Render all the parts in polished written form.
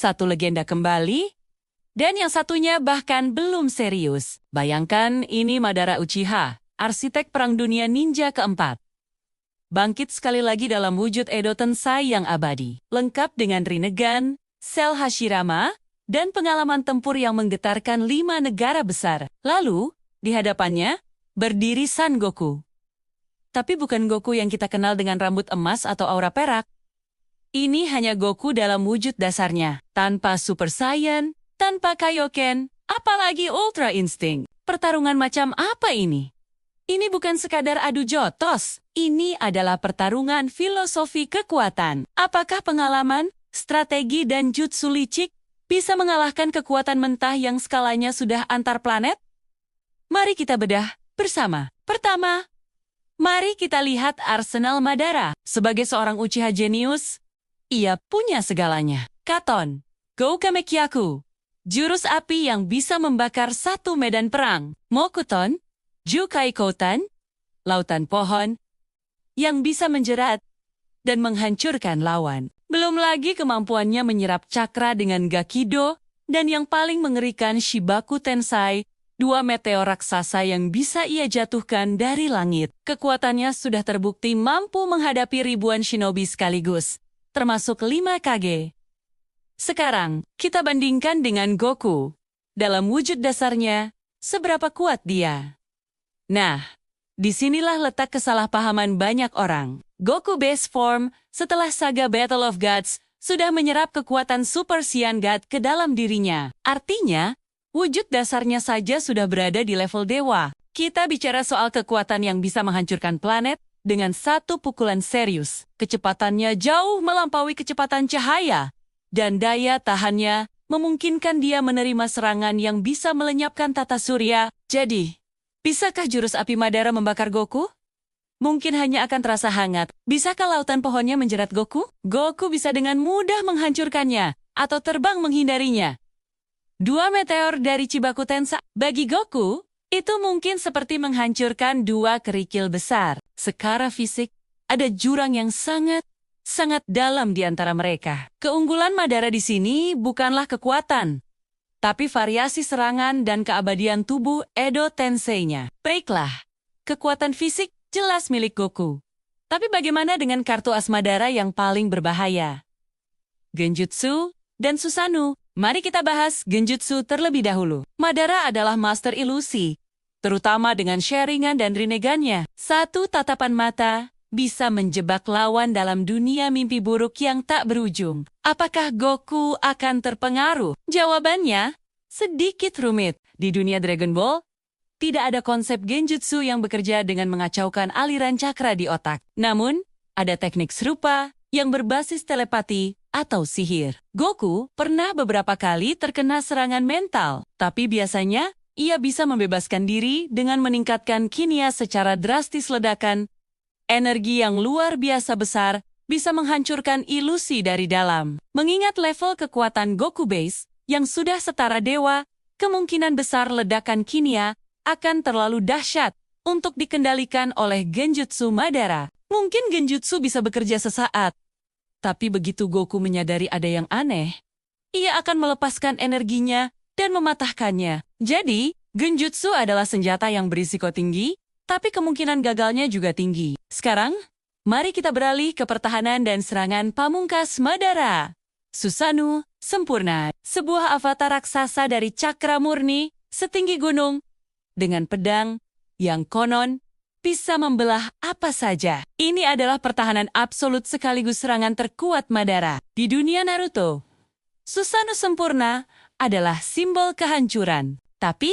satu legenda kembali, dan yang satunya bahkan belum serius. Bayangkan ini Madara Uchiha, arsitek Perang Dunia Ninja keempat. Bangkit sekali lagi dalam wujud Edo Tensei yang abadi, lengkap dengan Rinnegan, sel Hashirama, dan pengalaman tempur yang menggetarkan 5 negara besar. Lalu, di hadapannya, berdiri Son Goku. Tapi bukan Goku yang kita kenal dengan rambut emas atau aura perak. Ini hanya Goku dalam wujud dasarnya, tanpa Super Saiyan, tanpa Kaioken, apalagi Ultra Instinct. Pertarungan macam apa ini? Ini bukan sekadar adu jotos, ini adalah pertarungan filosofi kekuatan. Apakah pengalaman, strategi, dan jutsu licik bisa mengalahkan kekuatan mentah yang skalanya sudah antar planet? Mari kita bedah bersama. Pertama, mari kita lihat arsenal Madara. Sebagai seorang Uchiha jenius, ia punya segalanya. Katon, Goukamekyaku, jurus api yang bisa membakar satu medan perang. Mokuton, Jukai Kotan, lautan pohon, yang bisa menjerat dan menghancurkan lawan. Belum lagi kemampuannya menyerap cakra dengan Gakido, dan yang paling mengerikan Shibaku Tensei, 2 meteor raksasa yang bisa ia jatuhkan dari langit. Kekuatannya sudah terbukti mampu menghadapi ribuan shinobi sekaligus, termasuk 5 Kage. Sekarang, kita bandingkan dengan Goku. Dalam wujud dasarnya, seberapa kuat dia? Nah, disinilah letak kesalahpahaman banyak orang. Goku Base Form, setelah saga Battle of Gods, sudah menyerap kekuatan Super Saiyan God ke dalam dirinya. Artinya, wujud dasarnya saja sudah berada di level dewa. Kita bicara soal kekuatan yang bisa menghancurkan planet dengan satu pukulan serius. Kecepatannya jauh melampaui kecepatan cahaya, dan daya tahannya memungkinkan dia menerima serangan yang bisa melenyapkan tata surya. Jadi, bisakah jurus api Madara membakar Goku? Mungkin hanya akan terasa hangat. Bisakah lautan pohonnya menjerat Goku? Goku bisa dengan mudah menghancurkannya, atau terbang menghindarinya. 2 meteor dari Chibaku Tensei. Bagi Goku, itu mungkin seperti menghancurkan 2 kerikil besar. Secara fisik, ada jurang yang sangat dalam di antara mereka. Keunggulan Madara di sini bukanlah kekuatan, tapi variasi serangan dan keabadian tubuh Edo Tensei-nya. Baiklah, kekuatan fisik jelas milik Goku. Tapi bagaimana dengan kartu as Madara yang paling berbahaya? Genjutsu dan Susanoo. Mari kita bahas Genjutsu terlebih dahulu. Madara adalah master ilusi, terutama dengan Sharingan dan Rinnegan-nya. Satu tatapan mata bisa menjebak lawan dalam dunia mimpi buruk yang tak berujung. Apakah Goku akan terpengaruh? Jawabannya sedikit rumit. Di dunia Dragon Ball, tidak ada konsep genjutsu yang bekerja dengan mengacaukan aliran cakra di otak. Namun, ada teknik serupa yang berbasis telepati atau sihir. Goku pernah beberapa kali terkena serangan mental, tapi biasanya ia bisa membebaskan diri dengan meningkatkan kimia secara drastis. Ledakan energi yang luar biasa besar bisa menghancurkan ilusi dari dalam. Mengingat level kekuatan Goku Base yang sudah setara dewa, kemungkinan besar ledakan kimia akan terlalu dahsyat untuk dikendalikan oleh Genjutsu Madara. Mungkin Genjutsu bisa bekerja sesaat, tapi begitu Goku menyadari ada yang aneh, ia akan melepaskan energinya dan mematahkannya. Jadi, Genjutsu adalah senjata yang berisiko tinggi, tapi kemungkinan gagalnya juga tinggi. Sekarang, mari kita beralih ke pertahanan dan serangan pamungkas Madara. Susanoo sempurna, sebuah avatar raksasa dari cakra murni setinggi gunung, dengan pedang yang konon bisa membelah apa saja. Ini adalah pertahanan absolut sekaligus serangan terkuat Madara. Di dunia Naruto, Susanoo sempurna adalah simbol kehancuran. Tapi,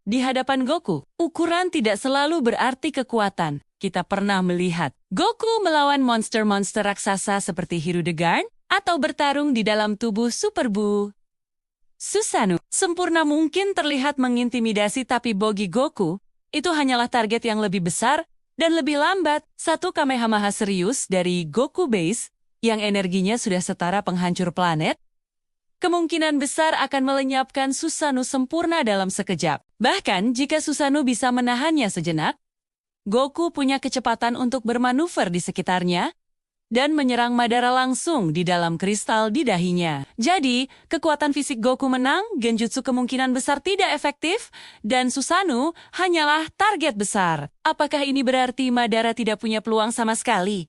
di hadapan Goku, ukuran tidak selalu berarti kekuatan. Kita pernah melihat Goku melawan monster-monster raksasa seperti Hirudegarn atau bertarung di dalam tubuh Super Buu. Susanoo sempurna mungkin terlihat mengintimidasi, tapi bagi Goku, itu hanyalah target yang lebih besar dan lebih lambat. Satu Kamehameha serius dari Goku Base, yang energinya sudah setara penghancur planet, kemungkinan besar akan melenyapkan Susanoo sempurna dalam sekejap. Bahkan jika Susanoo bisa menahannya sejenak, Goku punya kecepatan untuk bermanuver di sekitarnya, dan menyerang Madara langsung di dalam kristal di dahinya. Jadi, kekuatan fisik Goku menang, genjutsu kemungkinan besar tidak efektif, dan Susanoo hanyalah target besar. Apakah ini berarti Madara tidak punya peluang sama sekali?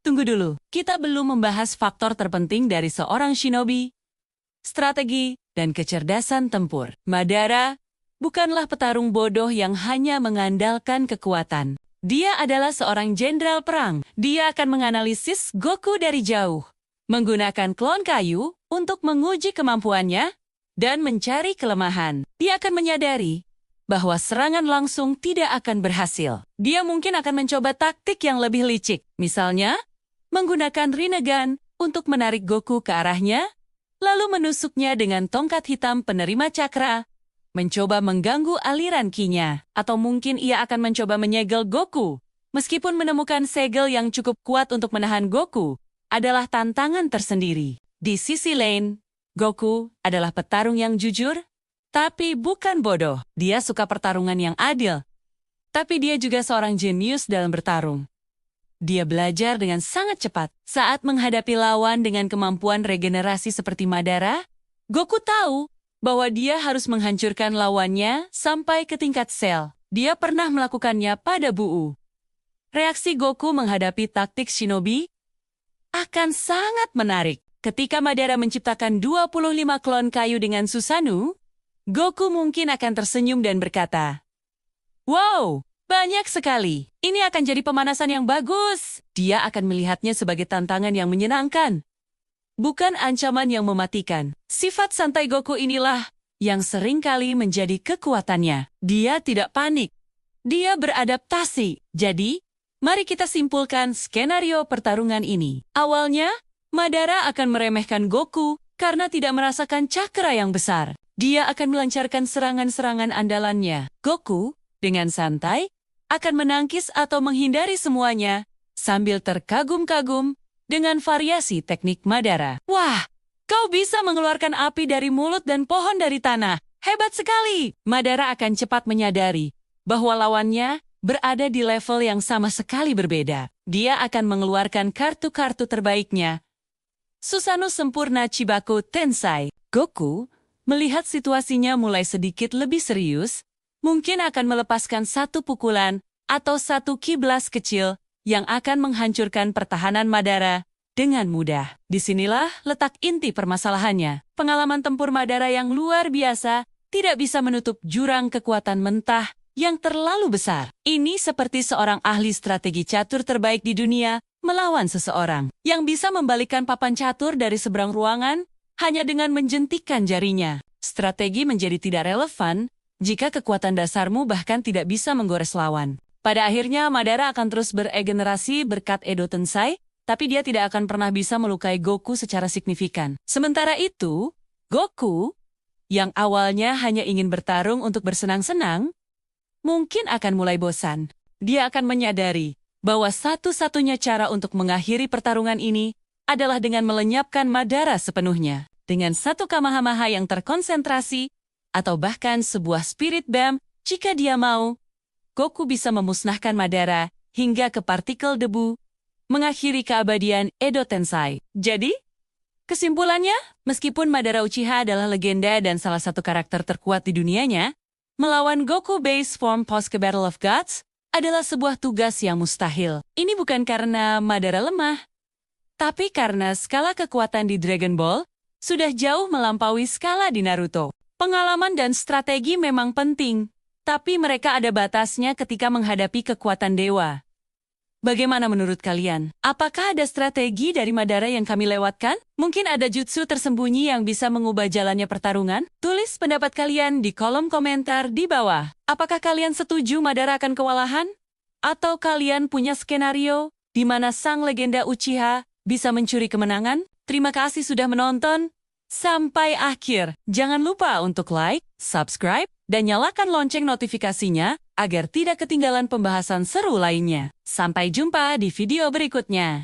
Tunggu dulu, kita belum membahas faktor terpenting dari seorang shinobi, strategi, dan kecerdasan tempur. Madara bukanlah petarung bodoh yang hanya mengandalkan kekuatan. Dia adalah seorang jenderal perang. Dia akan menganalisis Goku dari jauh, menggunakan klon kayu untuk menguji kemampuannya dan mencari kelemahan. Dia akan menyadari bahwa serangan langsung tidak akan berhasil. Dia mungkin akan mencoba taktik yang lebih licik, misalnya menggunakan Rinnegan untuk menarik Goku ke arahnya, lalu menusuknya dengan tongkat hitam penerima cakra, mencoba mengganggu aliran ki-nya, atau mungkin ia akan mencoba menyegel Goku. Meskipun menemukan segel yang cukup kuat untuk menahan Goku adalah tantangan tersendiri. Di sisi lain, Goku adalah petarung yang jujur, tapi bukan bodoh. Dia suka pertarungan yang adil, tapi dia juga seorang jenius dalam bertarung. Dia belajar dengan sangat cepat. Saat menghadapi lawan dengan kemampuan regenerasi seperti Madara, Goku tahu bahwa dia harus menghancurkan lawannya sampai ke tingkat sel. Dia pernah melakukannya pada Buu. Reaksi Goku menghadapi taktik shinobi akan sangat menarik. Ketika Madara menciptakan 25 klon kayu dengan Susanoo, Goku mungkin akan tersenyum dan berkata, "Wow, banyak sekali. Ini akan jadi pemanasan yang bagus." Dia akan melihatnya sebagai tantangan yang menyenangkan, bukan ancaman yang mematikan. Sifat santai Goku inilah yang seringkali menjadi kekuatannya. Dia tidak panik. Dia beradaptasi. Jadi, mari kita simpulkan skenario pertarungan ini. Awalnya, Madara akan meremehkan Goku karena tidak merasakan cakra yang besar. Dia akan melancarkan serangan-serangan andalannya. Goku, dengan santai, akan menangkis atau menghindari semuanya sambil terkagum-kagum dengan variasi teknik Madara. Wah, kau bisa mengeluarkan api dari mulut dan pohon dari tanah. Hebat sekali! Madara akan cepat menyadari bahwa lawannya berada di level yang sama sekali berbeda. Dia akan mengeluarkan kartu-kartu terbaiknya. Susanoo Sempurna Chibaku Tensai. Goku melihat situasinya mulai sedikit lebih serius, mungkin akan melepaskan satu pukulan atau satu kiblas kecil yang akan menghancurkan pertahanan Madara dengan mudah. Disinilah letak inti permasalahannya. Pengalaman tempur Madara yang luar biasa tidak bisa menutup jurang kekuatan mentah yang terlalu besar. Ini seperti seorang ahli strategi catur terbaik di dunia melawan seseorang yang bisa membalikkan papan catur dari seberang ruangan hanya dengan menjentikkan jarinya. Strategi menjadi tidak relevan jika kekuatan dasarmu bahkan tidak bisa menggores lawan. Pada akhirnya, Madara akan terus beregenerasi berkat Edo Tensai, tapi dia tidak akan pernah bisa melukai Goku secara signifikan. Sementara itu, Goku, yang awalnya hanya ingin bertarung untuk bersenang-senang, mungkin akan mulai bosan. Dia akan menyadari bahwa satu-satunya cara untuk mengakhiri pertarungan ini adalah dengan melenyapkan Madara sepenuhnya. Dengan satu Kamehameha yang terkonsentrasi, atau bahkan sebuah Spirit Bomb, jika dia mau, Goku bisa memusnahkan Madara hingga ke partikel debu, mengakhiri keabadian Edo Tensai. Jadi, kesimpulannya, meskipun Madara Uchiha adalah legenda dan salah satu karakter terkuat di dunianya, melawan Goku Base Form Post ke Battle of Gods adalah sebuah tugas yang mustahil. Ini bukan karena Madara lemah, tapi karena skala kekuatan di Dragon Ball sudah jauh melampaui skala di Naruto. Pengalaman dan strategi memang penting, tapi mereka ada batasnya ketika menghadapi kekuatan dewa. Bagaimana menurut kalian? Apakah ada strategi dari Madara yang kami lewatkan? Mungkin ada jutsu tersembunyi yang bisa mengubah jalannya pertarungan? Tulis pendapat kalian di kolom komentar di bawah. Apakah kalian setuju Madara akan kewalahan? Atau kalian punya skenario di mana sang legenda Uchiha bisa mencuri kemenangan? Terima kasih sudah menonton. Sampai akhir. Jangan lupa untuk like, subscribe, dan nyalakan lonceng notifikasinya agar tidak ketinggalan pembahasan seru lainnya. Sampai jumpa di video berikutnya.